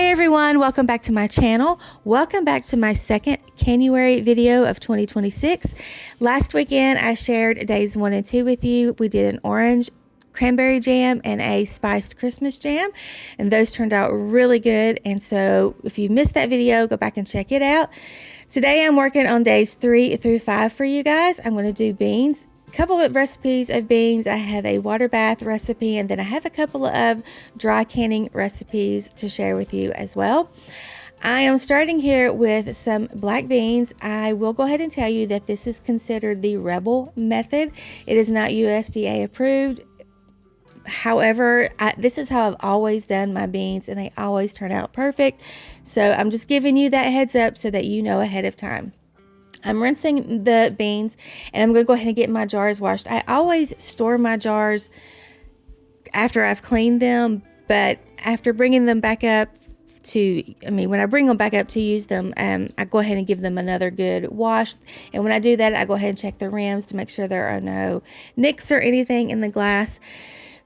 Hey everyone, welcome back to my channel. Welcome back to my second Canuary video of 2026. Last weekend I shared days 1 and 2 with you. We did an orange cranberry jam and a spiced Christmas jam, and those turned out really good. And so if you missed that video, go back and check it out. Today I'm working on days 3 through 5 for you guys. I'm going to do beans. Couple of recipes of beans. I have a water bath recipe, and then I have a couple of dry canning recipes to share with you as well. I am starting here with some black beans. I will go ahead and tell you that this is considered the Rebel method. It is not USDA approved. However, this is how I've always done my beans, and they always turn out perfect. So I'm just giving you that heads up so that you know ahead of time. I'm rinsing the beans, and I'm going to go ahead and get my jars washed. I always store my jars after I've cleaned them, but after bringing them back up when I bring them back up to use them, I go ahead and give them another good wash. And when I do that, I go ahead and check the rims to make sure there are no nicks or anything in the glass.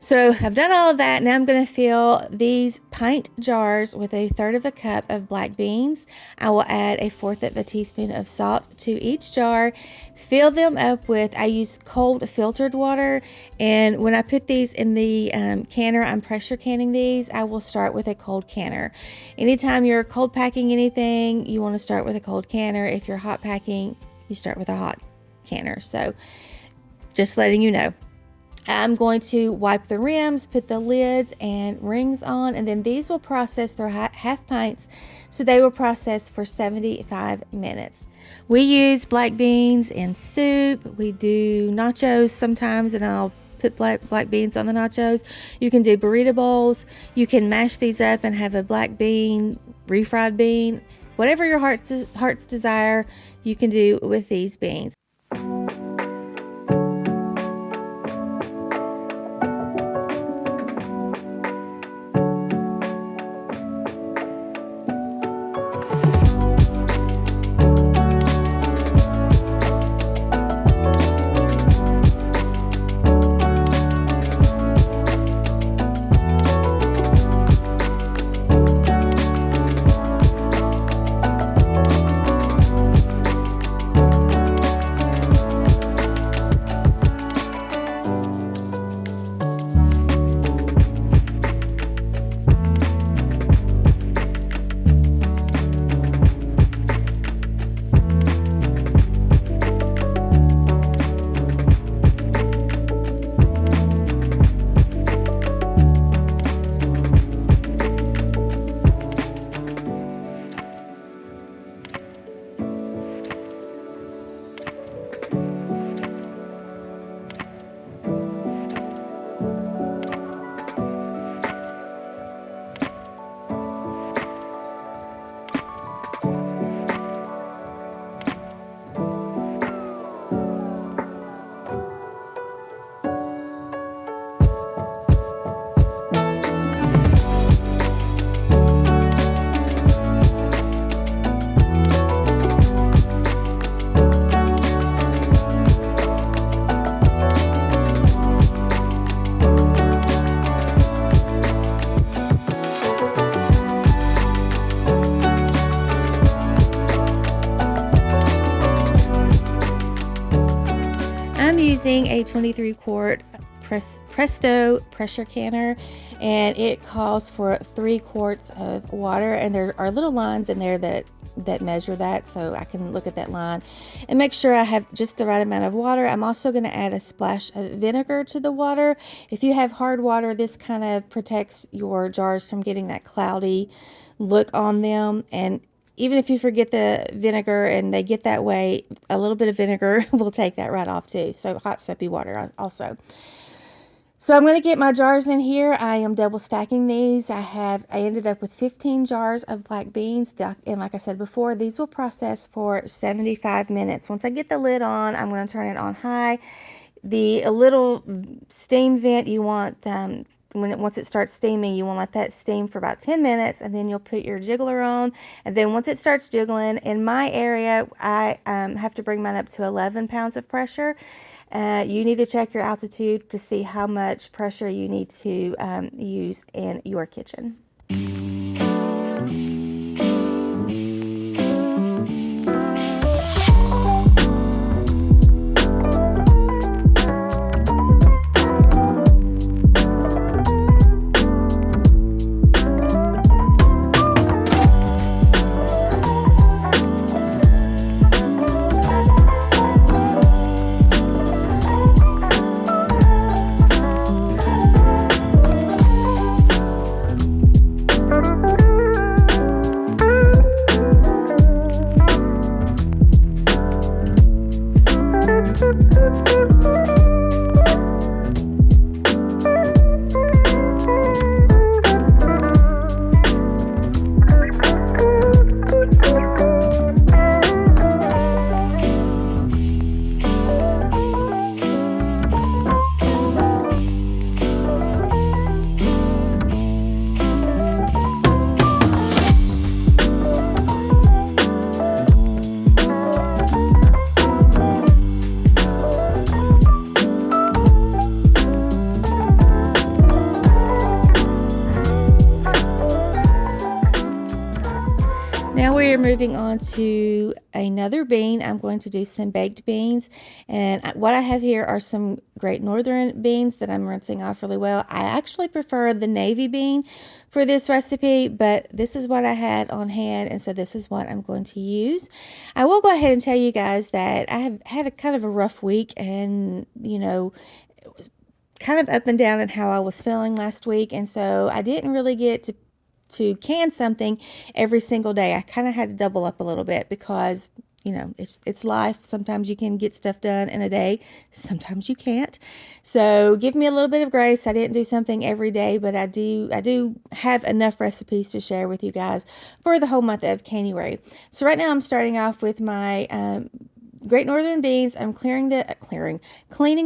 So I've done all of that. Now I'm going to fill these pint jars with 1/3 cup of black beans. I will add 1/4 teaspoon of salt to each jar. Fill them up with, I use cold filtered water. And when I put these in the canner, I'm pressure canning these. I will start with a cold canner. Anytime you're cold packing anything, you want to start with a cold canner. If you're hot packing, you start with a hot canner. So just letting you know. I'm going to wipe the rims, put the lids and rings on, and then these will process through half pints, so they will process for 75 minutes. We use black beans in soup. We do nachos sometimes, and I'll put black beans on the nachos. You can do burrito bowls. You can mash these up and have a black bean, refried bean, whatever your heart's desire, you can do with these beans. I'm using a 23-quart Presto pressure canner, and it calls for 3 quarts of water, and there are little lines in there that measure that, so I can look at that line and make sure I have just the right amount of water. I'm also going to add a splash of vinegar to the water. If you have hard water, this kind of protects your jars from getting that cloudy look on them. And even if you forget the vinegar and they get that way, a little bit of vinegar will take that right off too. So hot soapy water also. So I'm going to get my jars in here. I am double stacking these. I ended up with 15 jars of black beans. And like I said before, these will process for 75 minutes. Once I get the lid on, I'm going to turn it on high. The little steam vent, you want once it starts steaming, you want to let that steam for about 10 minutes, and then you'll put your jiggler on. And then once it starts jiggling, in my area, I have to bring mine up to 11 pounds of pressure. You need to check your altitude to see how much pressure you need to use in your kitchen. we are moving on to another bean. I'm going to do some baked beans, and what I have here are some Great Northern beans that I'm rinsing off really well. I actually prefer the navy bean for this recipe, but this is what I had on hand, and so this is what I'm going to use. I will go ahead and tell you guys that I have had a kind of a rough week, and you know, it was kind of up and down in how I was feeling last week, and so I didn't really get to can something every single day. I kind of had to double up a little bit because, you know, it's life. Sometimes you can get stuff done in a day. Sometimes you can't. So give me a little bit of grace. I didn't do something every day, but I do have enough recipes to share with you guys for the whole month of Canuary. So right now I'm starting off with my Great Northern beans. I'm cleaning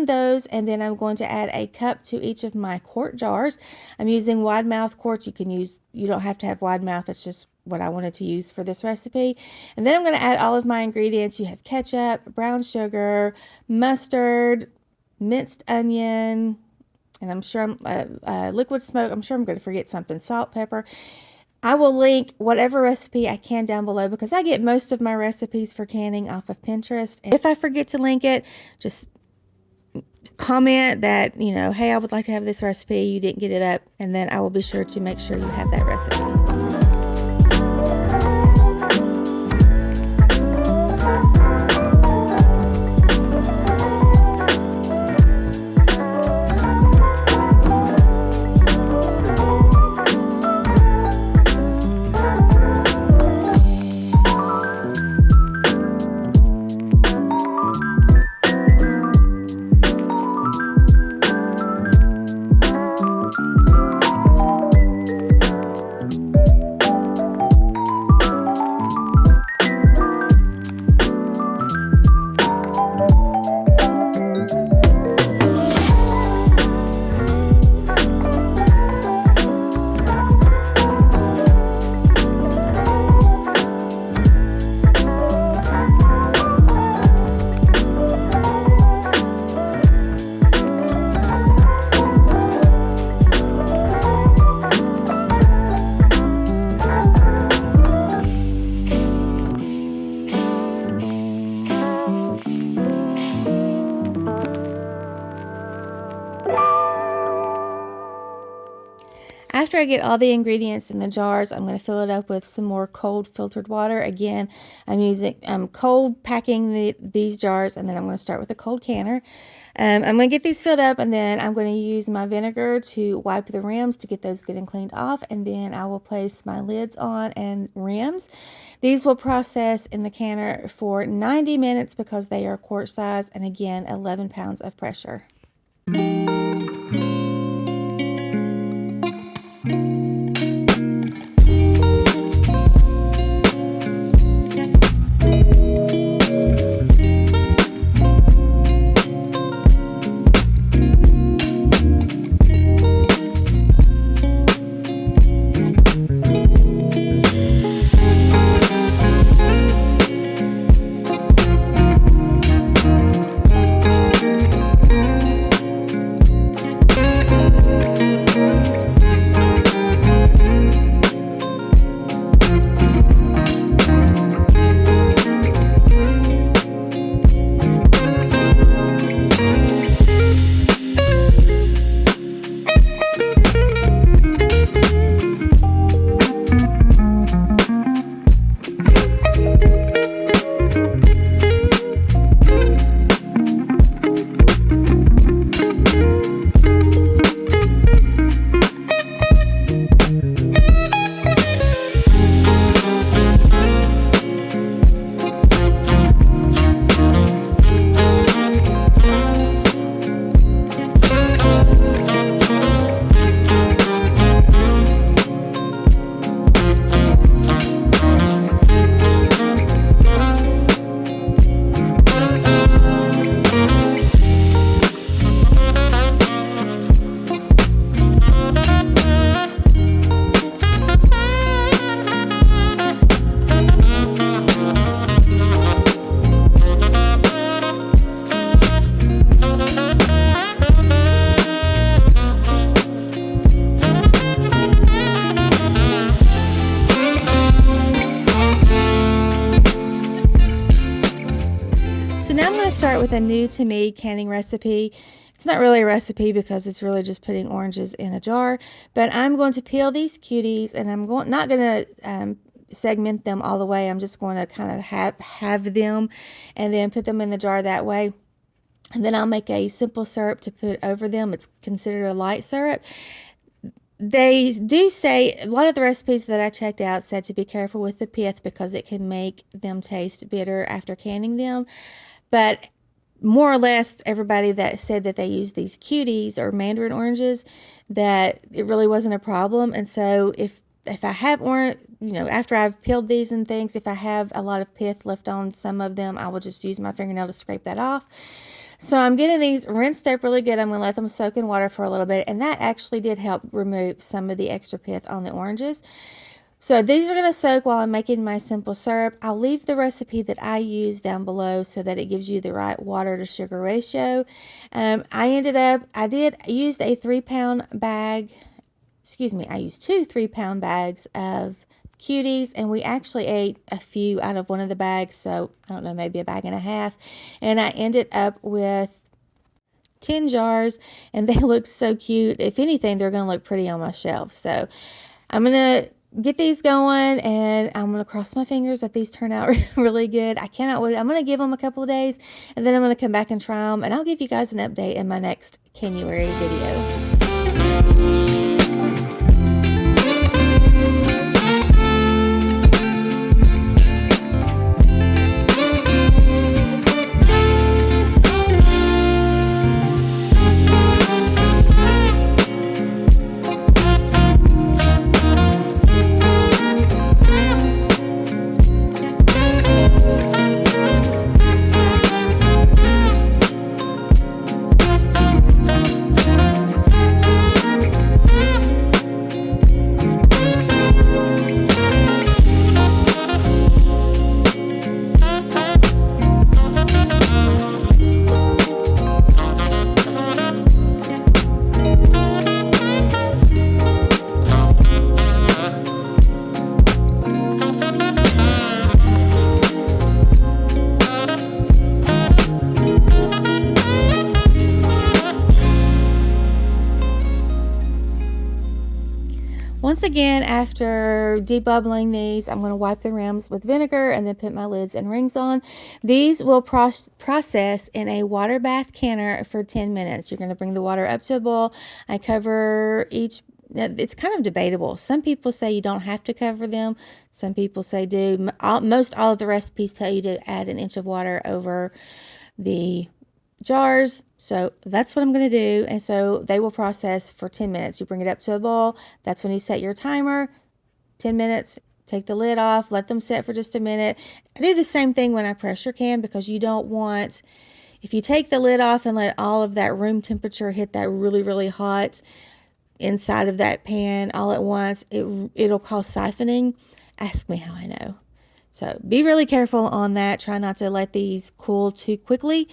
those, and then I'm going to add a cup to each of my quart jars. I'm using wide mouth quarts. You don't have to have wide mouth. It's just what I wanted to use for this recipe. And then I'm going to add all of my ingredients. You have ketchup, brown sugar, mustard, minced onion, and I'm sure liquid smoke. I'm sure I'm going to forget something. Salt, pepper. I will link whatever recipe I can down below because I get most of my recipes for canning off of Pinterest. And if I forget to link it, just comment that, you know, hey, I would like to have this recipe. You didn't get it up, and then I will be sure to make sure you have that recipe. After I get all the ingredients in the jars, I'm going to fill it up with some more cold filtered water. Again, I'm cold packing these jars, and then I'm going to start with a cold canner. I'm going to get these filled up, and then I'm going to use my vinegar to wipe the rims to get those good and cleaned off, and then I will place my lids on and rims. These will process in the canner for 90 minutes because they are quart size, and again, 11 pounds of pressure. start with a new to me canning recipe. It's not really a recipe because it's really just putting oranges in a jar, but I'm going to peel these cuties, and I'm not going to segment them all the way. I'm just going to kind of have them and then put them in the jar that way. And then I'll make a simple syrup to put over them. It's considered a light syrup. They do say, a lot of the recipes that I checked out said to be careful with the pith because it can make them taste bitter after canning them. But more or less everybody that said that they used these cuties or mandarin oranges, that it really wasn't a problem. And so if I have orange, after I've peeled these and things, if I have a lot of pith left on some of them, I will just use my fingernail to scrape that off. So I'm getting these rinsed up really good. I'm going to let them soak in water for a little bit, and that actually did help remove some of the extra pith on the oranges. So these are going to soak while I'm making my simple syrup. I'll leave the recipe that I use down below so that it gives you the right water to sugar ratio. I used a 3-pound bag. I used 2 3-pound bags of cuties, and we actually ate a few out of one of the bags, so I don't know, maybe a bag and a half, and I ended up with 10 jars, and they look so cute. If anything, they're going to look pretty on my shelf. So I'm going to get these going, and I'm going to cross my fingers that these turn out really good. I cannot wait. I'm going to give them a couple of days, and then I'm going to come back and try them, and I'll give you guys an update in my next Canuary video. Once again, after debubbling these, I'm going to wipe the rims with vinegar and then put my lids and rings on. These will process in a water bath canner for 10 minutes. You're going to bring the water up to a boil. I cover each. It's kind of debatable. Some people say you don't have to cover them. Some people say do. Most all of the recipes tell you to add an inch of water over the jars. So that's what I'm going to do. And so they will process for 10 minutes. You bring it up to a boil. That's when you set your timer. 10 minutes. Take the lid off. Let them set for just a minute. I do the same thing when I pressure can, because you don't want, if you take the lid off and let all of that room temperature hit that really, really hot inside of that pan all at once, it'll cause siphoning. Ask me how I know. So be really careful on that. Try not to let these cool too quickly.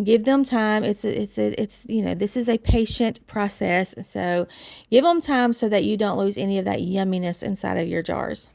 Give them time. This is a patient process. So give them time so that you don't lose any of that yumminess inside of your jars.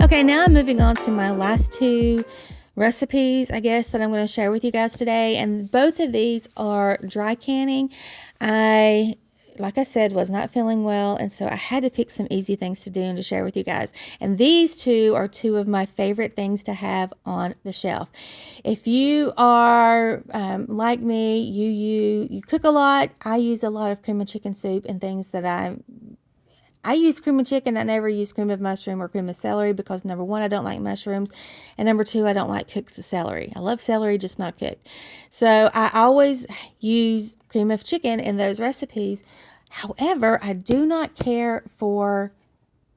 Okay, now I'm moving on to my last two recipes, I guess, that I'm going to share with you guys today. And both of these are dry canning. Like I said, was not feeling well, and so I had to pick some easy things to do and to share with you guys. And these two are two of my favorite things to have on the shelf. If you are like me, you cook a lot. I use a lot of cream of chicken soup and things that I use cream of chicken. I never use cream of mushroom or cream of celery because, number one, I don't like mushrooms, and number two, I don't like cooked celery. I love celery, just not cooked. So I always use cream of chicken in those recipes. However, I do not care for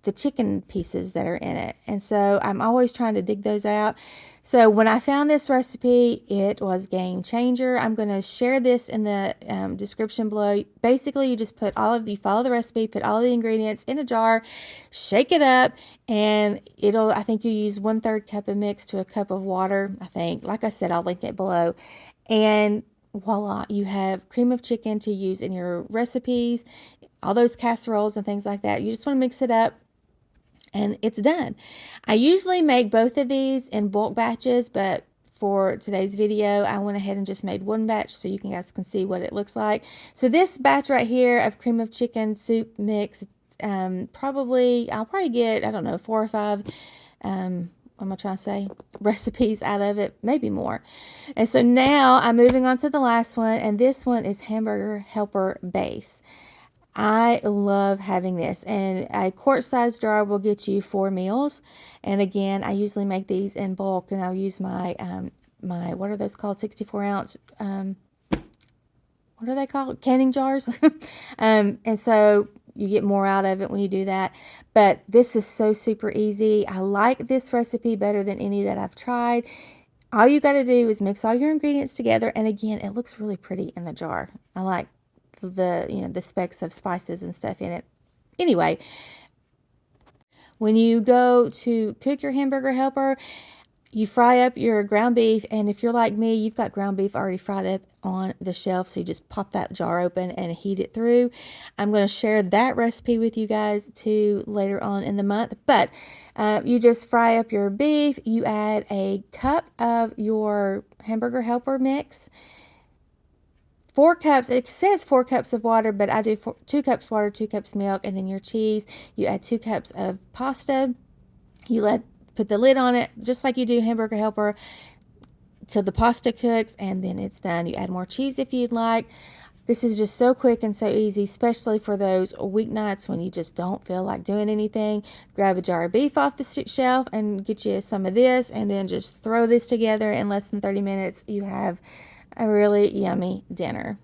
the chicken pieces that are in it. And so I'm always trying to dig those out. So when I found this recipe, it was game changer. I'm going to share this in the description below. Basically, you just follow the recipe, put all of the ingredients in a jar, shake it up, and I think you use 1/3 cup of mix to a cup of water, I think. Like I said, I'll link it below. And voila, you have cream of chicken to use in your recipes, all those casseroles and things like that. You just want to mix it up, and it's done. I usually make both of these in bulk batches, but for today's video, I went ahead and just made one batch so you guys can see what it looks like. So this batch right here of cream of chicken soup mix, I'll probably get, I don't know, 4 or 5, what am I trying to say, recipes out of it, maybe more. And so now I'm moving on to the last one, and this one is hamburger helper base. I love having this, and a quart-sized jar will get you 4 meals. And again, I usually make these in bulk, and I'll use my what are those called, 64-ounce, what are they called, canning jars. And so you get more out of it when you do that. But this is so super easy. I like this recipe better than any that I've tried. All you got to do is mix all your ingredients together, and again, it looks really pretty in the jar. I like the specks of spices and stuff in it. Anyway, when you go to cook your hamburger helper, you fry up your ground beef, and if you're like me, you've got ground beef already fried up on the shelf, so you just pop that jar open and heat it through. I'm going to share that recipe with you guys too later on in the month, but you just fry up your beef. You add a cup of your hamburger helper mix, 4 cups, it says 4 cups of water, but I do 2 cups water, 2 cups milk, and then your cheese. You add 2 cups of pasta. You put the lid on it, just like you do hamburger helper, till the pasta cooks, and then it's done. You add more cheese if you'd like. This is just so quick and so easy, especially for those weeknights when you just don't feel like doing anything. Grab a jar of beef off the shelf and get you some of this, and then just throw this together. In less than 30 minutes, you have a really yummy dinner.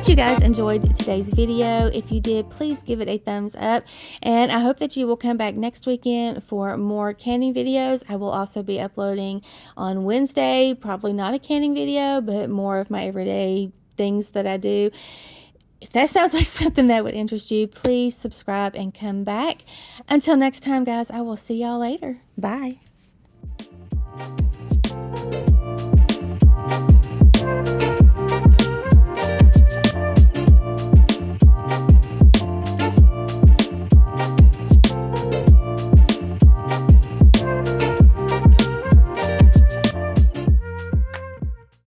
You guys enjoyed today's video. If you did, please give it a thumbs up, and I hope that you will come back next weekend for more canning videos. I will also be uploading on Wednesday, probably not a canning video, but more of my everyday things that I do. If that sounds like something that would interest you, please subscribe and come back. Until next time, guys, I will see y'all later. Bye.